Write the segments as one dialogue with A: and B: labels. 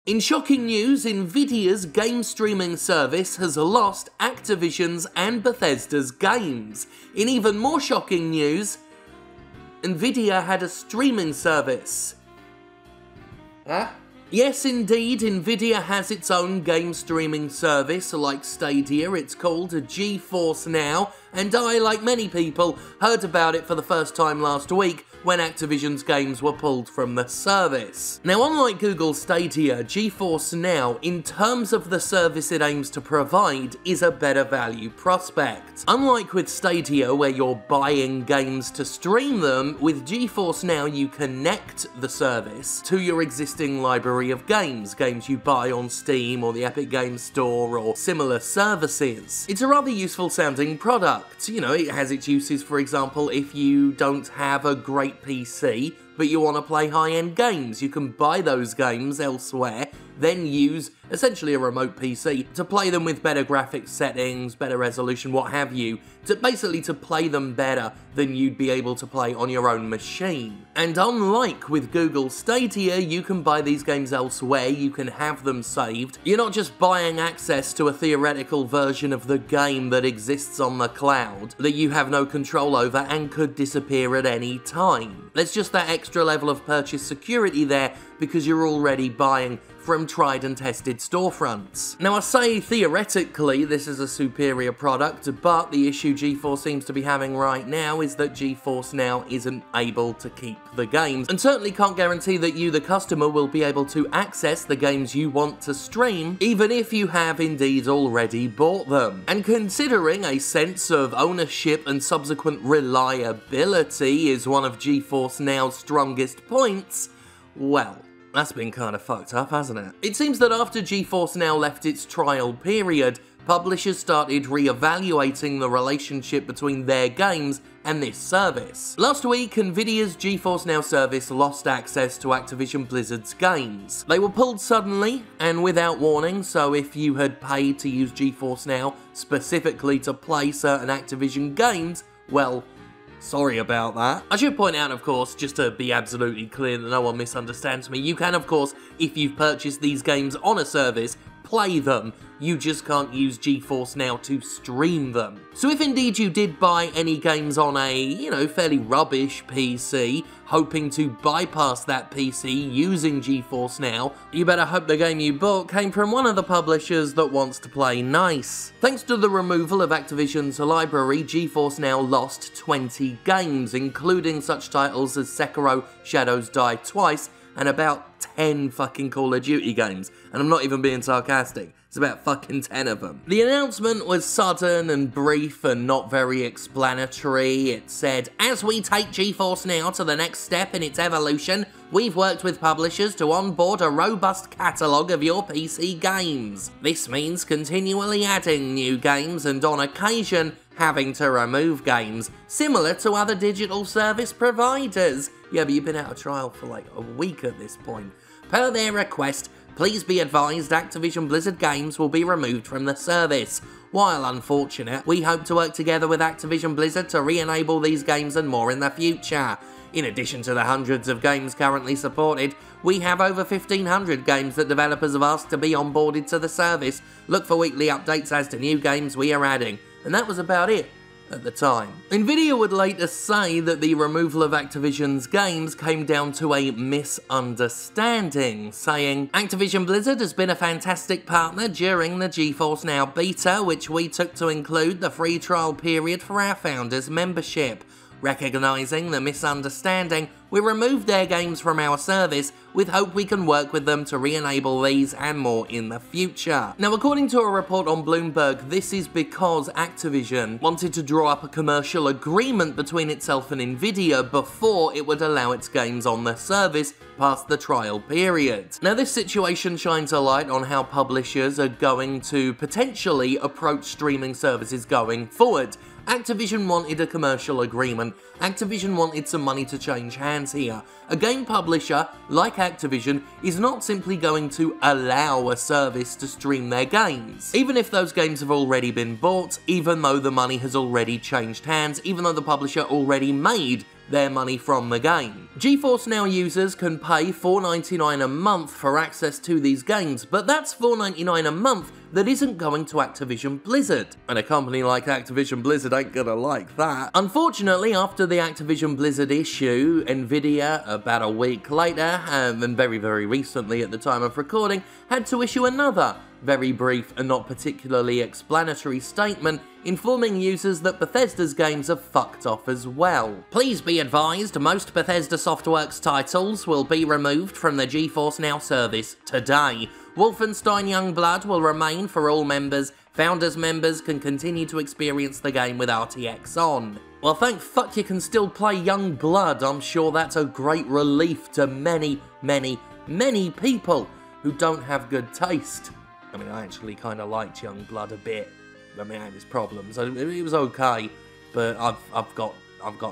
A: In shocking news, Nvidia's game streaming service has lost Activision's and Bethesda's games. In even more shocking news, Nvidia had a streaming service. Huh? Yes, indeed, Nvidia has its own game streaming service, like Stadia. It's called GeForce Now, and I, like many people, heard about it for the first time last week when Activision's games were pulled from the service. Now, unlike Google Stadia, GeForce Now, in terms of the service it aims to provide, is a better value prospect. Unlike with Stadia, where you're buying games to stream them, with GeForce Now you connect the service to your existing library of games you buy on Steam or the Epic Games Store or similar services. It's a rather useful sounding product. You know, it has its uses, for example, if you don't have a great PC, but you want to play high-end games. You can buy those games elsewhere, then use essentially a remote PC to play them with better graphics settings, better resolution, what have you, to basically to play them better than you'd be able to play on your own machine. And unlike with Google Stadia, you can buy these games elsewhere, you can have them saved. You're not just buying access to a theoretical version of the game that exists on the cloud, that you have no control over and could disappear at any time. There's just that extra level of purchase security there because you're already buying from tried and tested storefronts. Now, I say theoretically this is a superior product, but the issue GeForce seems to be having right now is that GeForce Now isn't able to keep the games, and certainly can't guarantee that you, the customer, will be able to access the games you want to stream, even if you have indeed already bought them. And considering a sense of ownership and subsequent reliability is one of GeForce Now's strongest points, well, that's been kind of fucked up, hasn't it? It seems that after GeForce Now left its trial period, publishers started re-evaluating the relationship between their games and this service. Last week, Nvidia's GeForce Now service lost access to Activision Blizzard's games. They were pulled suddenly and without warning, so if you had paid to use GeForce Now specifically to play certain Activision games, well, sorry about that. I should point out, of course, just to be absolutely clear that no one misunderstands me, you can, of course, if you've purchased these games on a service, play them. You just can't use GeForce Now to stream them. So if indeed you did buy any games on a, you know, fairly rubbish PC, hoping to bypass that PC using GeForce Now, you better hope the game you bought came from one of the publishers that wants to play nice. Thanks to the removal of Activision's library, GeForce Now lost 20 games, including such titles as Sekiro: Shadows Die Twice, and about 10 fucking Call of Duty games. And I'm not even being sarcastic. It's about fucking 10 of them. The announcement was sudden and brief and not very explanatory. It said, as we take GeForce Now to the next step in its evolution, we've worked with publishers to onboard a robust catalogue of your PC games. This means continually adding new games and on occasion having to remove games, similar to other digital service providers. Yeah, but you've been out of trial for like a week at this point. Per their request, please be advised Activision Blizzard games will be removed from the service. While unfortunate, we hope to work together with Activision Blizzard to re-enable these games and more in the future. In addition to the hundreds of games currently supported, we have over 1,500 games that developers have asked to be onboarded to the service. Look for weekly updates as to new games we are adding. And that was about it at the time. Nvidia would later say that the removal of Activision's games came down to a misunderstanding, saying, Activision Blizzard has been a fantastic partner during the GeForce Now beta, which we took to include the free trial period for our founders' membership. Recognising the misunderstanding, we removed their games from our service with hope we can work with them to re-enable these and more in the future. Now, according to a report on Bloomberg, this is because Activision wanted to draw up a commercial agreement between itself and Nvidia before it would allow its games on the service past the trial period. Now, this situation shines a light on how publishers are going to potentially approach streaming services going forward. Activision wanted a commercial agreement. Activision wanted some money to change hands here. A game publisher, like Activision, is not simply going to allow a service to stream their games. Even if those games have already been bought, even though the money has already changed hands, even though the publisher already made their money from the game. GeForce Now users can pay $4.99 a month for access to these games, but that's $4.99 a month that isn't going to Activision Blizzard. And a company like Activision Blizzard ain't gonna like that. Unfortunately, after the Activision Blizzard issue, Nvidia, about a week later, and very, very recently at the time of recording, had to issue another very brief and not particularly explanatory statement informing users that Bethesda's games are fucked off as well. Please be advised, most Bethesda Softworks titles will be removed from the GeForce Now service today. Wolfenstein Youngblood will remain for all members. Founders members can continue to experience the game with RTX on. Well, thank fuck you can still play Youngblood. I'm sure that's a great relief to many, many, many people who don't have good taste. I mean, I actually kind of liked Youngblood a bit. I mean, I had its problems. It was okay, but I've got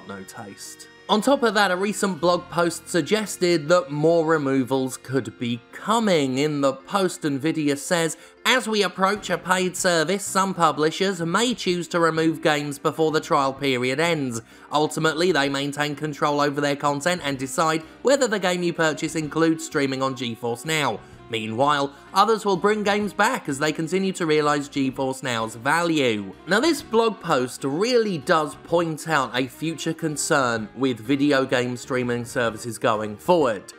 A: no taste. On top of that, a recent blog post suggested that more removals could be coming. In the post, Nvidia says, as we approach a paid service, some publishers may choose to remove games before the trial period ends. Ultimately, they maintain control over their content and decide whether the game you purchase includes streaming on GeForce Now. Meanwhile, others will bring games back as they continue to realise GeForce Now's value. Now, this blog post really does point out a future concern with video game streaming services going forward.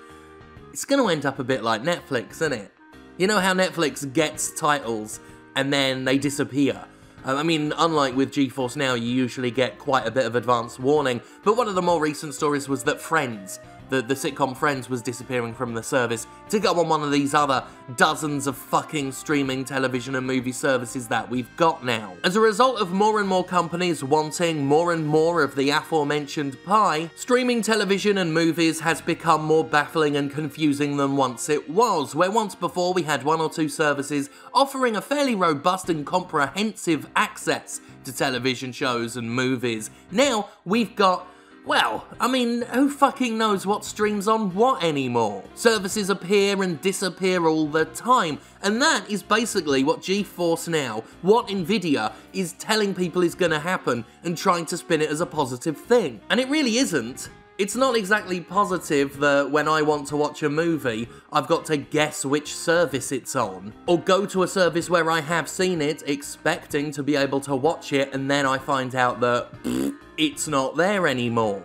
A: It's going to end up a bit like Netflix, isn't it? You know how Netflix gets titles and then they disappear? I mean, unlike with GeForce Now, you usually get quite a bit of advance warning, but one of the more recent stories was that Friends, the sitcom Friends, was disappearing from the service to go on one of these other dozens of fucking streaming television and movie services that we've got now. As a result of more and more companies wanting more and more of the aforementioned pie, streaming television and movies has become more baffling and confusing than once it was, where once before we had one or two services offering a fairly robust and comprehensive access to television shows and movies. Now we've got, well, I mean, who fucking knows what streams on what anymore? Services appear and disappear all the time, and that is basically what GeForce Now, what Nvidia, is telling people is gonna happen and trying to spin it as a positive thing. And it really isn't. It's not exactly positive that when I want to watch a movie, I've got to guess which service it's on, or go to a service where I have seen it, expecting to be able to watch it, and then I find out that it's not there anymore.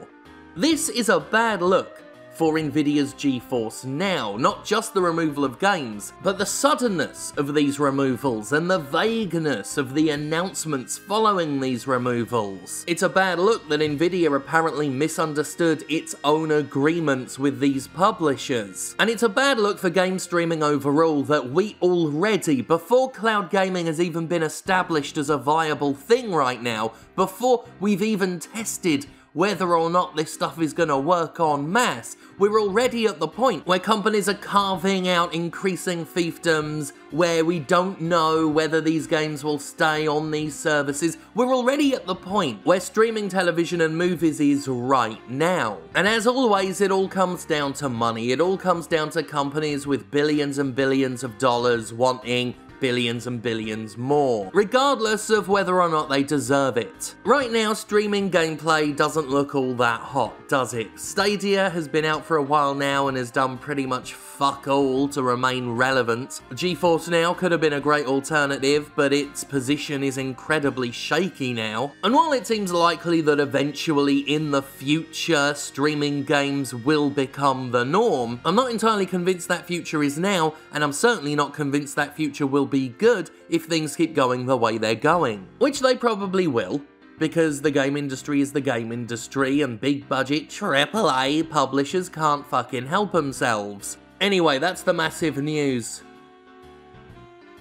A: This is a bad look for Nvidia's GeForce Now, not just the removal of games, but the suddenness of these removals and the vagueness of the announcements following these removals. It's a bad look that Nvidia apparently misunderstood its own agreements with these publishers. And it's a bad look for game streaming overall that we already, before cloud gaming has even been established as a viable thing right now, before we've even tested whether or not this stuff is going to work en masse, we're already at the point where companies are carving out increasing fiefdoms, where we don't know whether these games will stay on these services. We're already at the point where streaming television and movies is right now. And as always, it all comes down to money. It all comes down to companies with billions and billions of dollars wanting billions and billions more, regardless of whether or not they deserve it. Right now, streaming gameplay doesn't look all that hot, does it? Stadia has been out for a while now and has done pretty much fuck all to remain relevant. GeForce Now could have been a great alternative, but its position is incredibly shaky now. And while it seems likely that eventually in the future streaming games will become the norm, I'm not entirely convinced that future is now, and I'm certainly not convinced that future will be good if things keep going the way they're going. Which they probably will, because the game industry is the game industry and big budget AAA publishers can't fucking help themselves. Anyway, that's the massive news.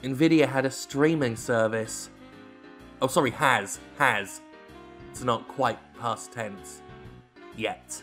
A: Nvidia had a streaming service. Oh, sorry, has. It's not quite past tense. Yet.